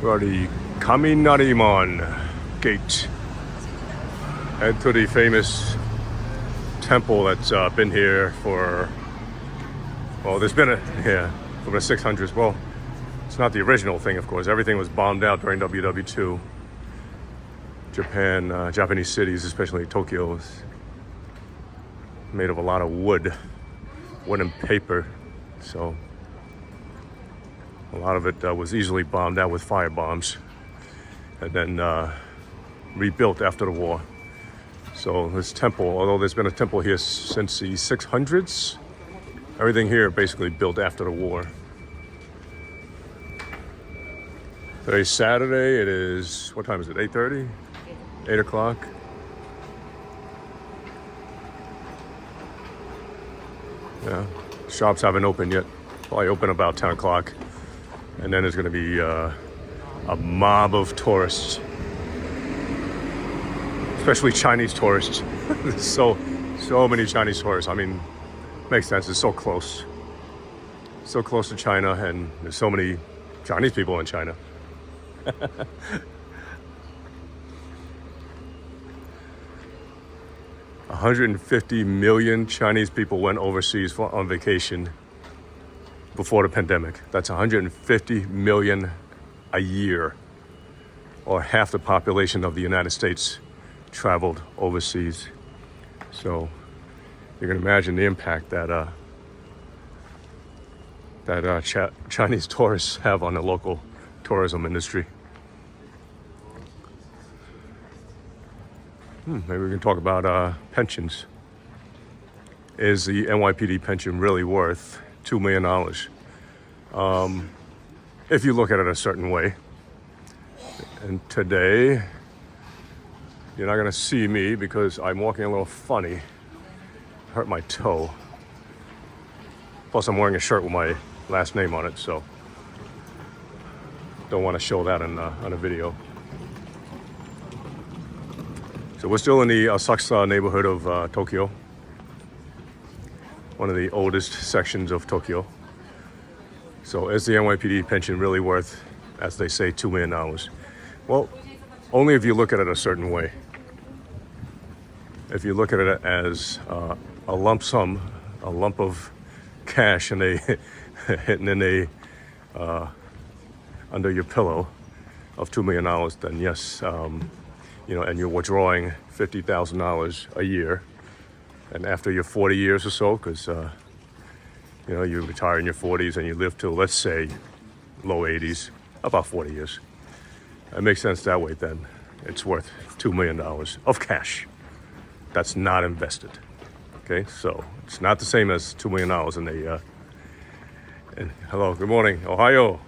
We're at the Kaminarimon gate. Head to the famous temple that's been here for, well, there's been from the 600s. Well, it's not the original thing, of course. Everything was bombed out during WW2. Japanese cities, especially Tokyo, is made of a lot of wood and paper. So a lot of it was easily bombed out with fire bombs and then rebuilt after the war. So this temple, although there's been a temple here since the 600s, everything here basically built after the war. Today's Saturday. It is, what time is it, 8:30? 8 o'clock. Yeah, shops haven't opened yet. Probably open about 10 o'clock. And then there's going to be a mob of tourists, especially Chinese tourists. There's so many Chinese tourists. I mean, makes sense. It's so close to China, and there's so many Chinese people in China. 150 million Chinese people went overseas on vacation before the pandemic. That's 150 million a year, or half the population of the United States traveled overseas. So you can imagine the impact that Chinese tourists have on the local tourism industry. Maybe we can talk about pensions. Is the NYPD pension really worth $2 million? If you look at it a certain way. And today, you're not gonna see me because I'm walking a little funny. Hurt my toe. Plus I'm wearing a shirt with my last name on it, so don't want to show that on a video. So we're still in the Asakusa neighborhood of Tokyo, one of the oldest sections of Tokyo. So is the NYPD pension really worth, as they say, $2 million? Well, only if you look at it a certain way. If you look at it as a lump sum, a lump of cash and hitting in under your pillow of $2 million, then yes, and you're withdrawing $50,000 a year, and after your 40 years or so, because you retire in your 40s and you live till, let's say, low 80s, about 40 years. It makes sense that way. Then it's worth $2 million of cash that's not invested. Okay, so it's not the same as $2 million in a. Hello, good morning, Ohio.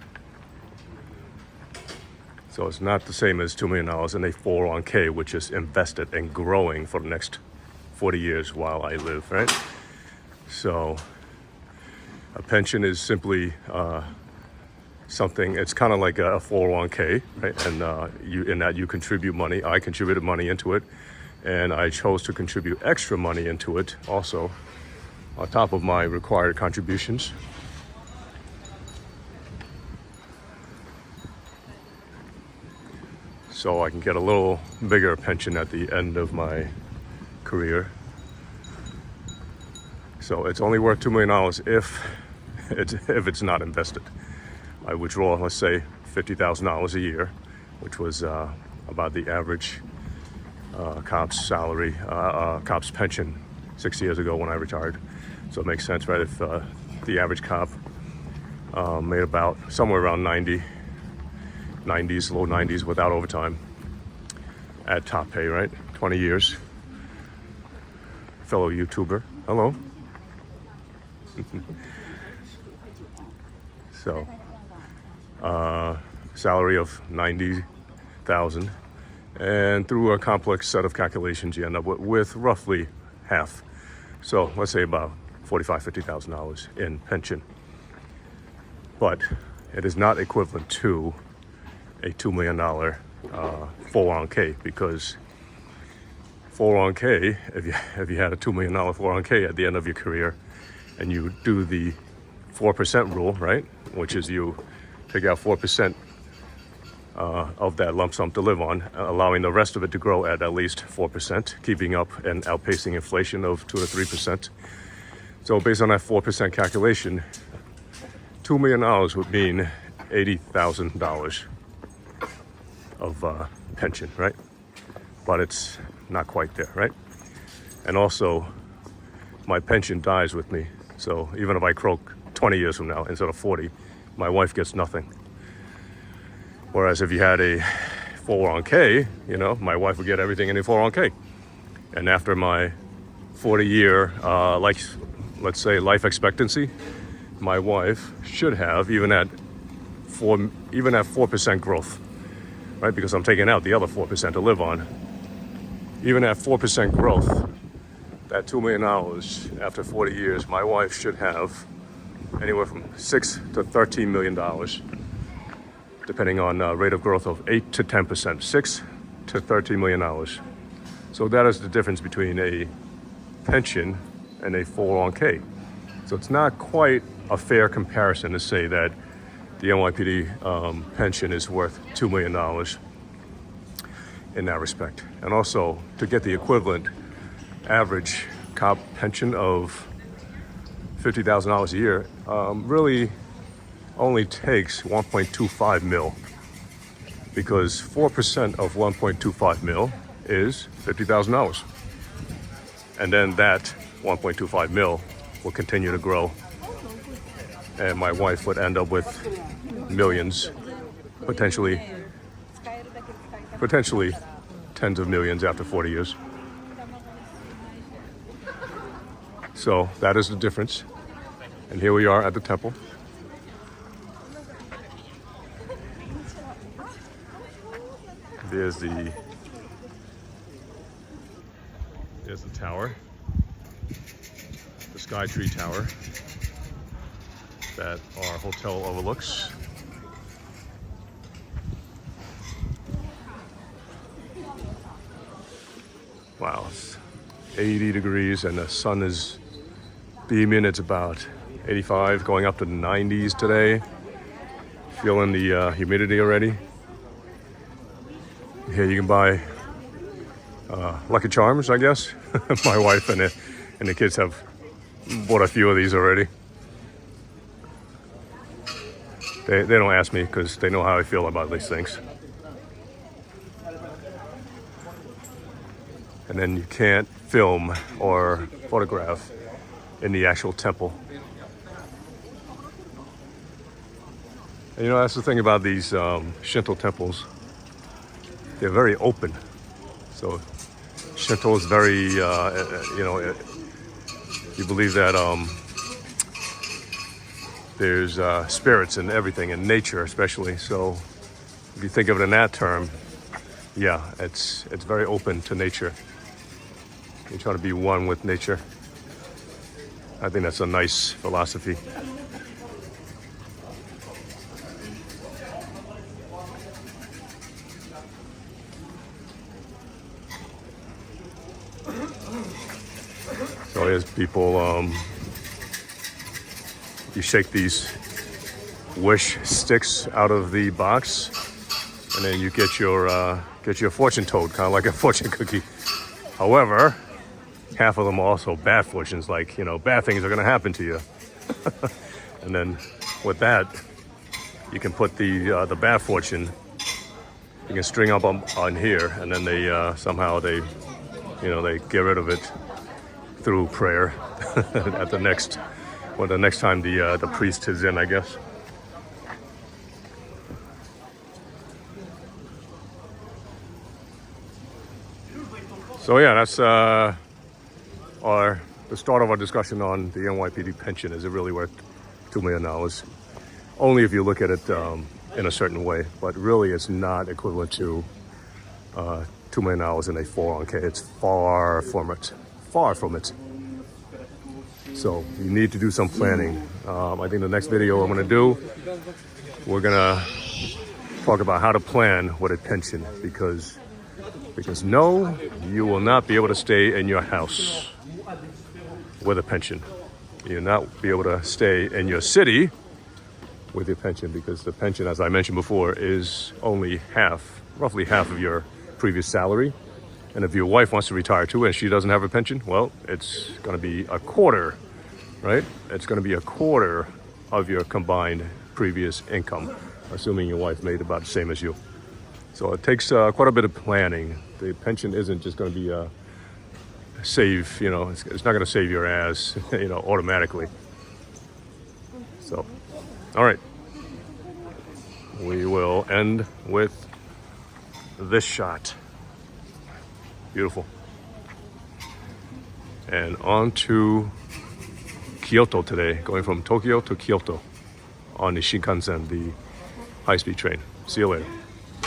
So it's not the same as $2 million in a 401k, which is invested and growing for the next 40 years while I live, right? So a pension is simply something, it's kind of like a 401k, right? And you contribute money. I contributed money into it, and I chose to contribute extra money into it also, on top of my required contributions. So I can get a little bigger pension at the end of my career. So it's only worth $2 million if it's not invested. I withdraw, let's say, $50,000 a year, which was about the average cop's salary, cop's pension 6 years ago when I retired. So it makes sense, right? If the average cop made about somewhere around 90s, low 90s without overtime at top pay, right? 20 years. Fellow YouTuber. Hello. So, salary of 90,000, and through a complex set of calculations, you end up with roughly half. So let's say about $45,000-$50,000 in pension. But it is not equivalent to a $2 million 401k, because 401k, if you had a $2 million 401k at the end of your career, and you do the 4% rule, right, which is you take out 4% of that lump sum to live on, allowing the rest of it to grow at least 4%, keeping up and outpacing inflation of 2 to 3%. So based on that 4% calculation, $2 million would mean $80,000 of pension, right? But it's not quite there, right? And also, my pension dies with me. So even if I croak 20 years from now instead of 40, my wife gets nothing. Whereas if you had a 401k, you know, my wife would get everything in a 401k. And after my 40-year, like, let's say, life expectancy, my wife should have, even at 4% growth, right? Because I'm taking out the other 4% to live on. Even at 4% growth, that $2 million after 40 years, my wife should have anywhere from $6 to $13 million, depending on rate of growth of 8 to 10%, $6 to $13 million. So that is the difference between a pension and a 401k. So it's not quite a fair comparison to say that the NYPD pension is worth $2 million in that respect. And also, to get the equivalent average cop pension of $50,000 a year really only takes 1.25 mil, because 4% of 1.25 mil is $50,000. And then that 1.25 mil will continue to grow. And my wife would end up with millions, potentially tens of millions after 40 years. So that is the difference. And here we are at the temple. There's the tower, the Sky Tree Tower that our hotel overlooks. Wow, it's 80 degrees and the sun is beaming. It's about 85, going up to the 90s today. Feeling the humidity already. Here you can buy Lucky Charms, I guess. My wife and the kids have bought a few of these already. They don't ask me because they know how I feel about these things. And then you can't film or photograph in the actual temple. And you know, that's the thing about these Shinto temples. They're very open. So Shinto is very, you believe that there's spirits in everything, in nature especially. So if you think of it in that term, yeah, it's very open to nature. You try to be one with nature. I think that's a nice philosophy. So here's people, you shake these wish sticks out of the box, and then you get your fortune toad, kind of like a fortune cookie. However, half of them are also bad fortunes, like, you know, bad things are going to happen to you. And then with that, you can put the bad fortune, you can string up on here, and then they somehow they get rid of it through prayer at the next time the priest is in, I guess. So yeah, that's the start of our discussion on the NYPD pension. Is it really worth $2 million? Only if you look at it in a certain way, but really it's not equivalent to $2 million in a 401k. It's far from it. So you need to do some planning. I think the next video I'm going to do, we're going to talk about how to plan with a pension, because no, you will not be able to stay in your house with a pension. You'll not be able to stay in your city with your pension, because the pension, as I mentioned before, is only roughly half of your previous salary. And if your wife wants to retire too and she doesn't have a pension, well, it's going to be a quarter, right? It's going to be a quarter of your combined previous income, assuming your wife made about the same as you. So it takes quite a bit of planning. The pension isn't just going to be a save, it's not going to save your ass, automatically. So, all right. We will end with this shot. Beautiful. And on to Kyoto today, going from Tokyo to Kyoto on the Shinkansen, the high-speed train. See you later.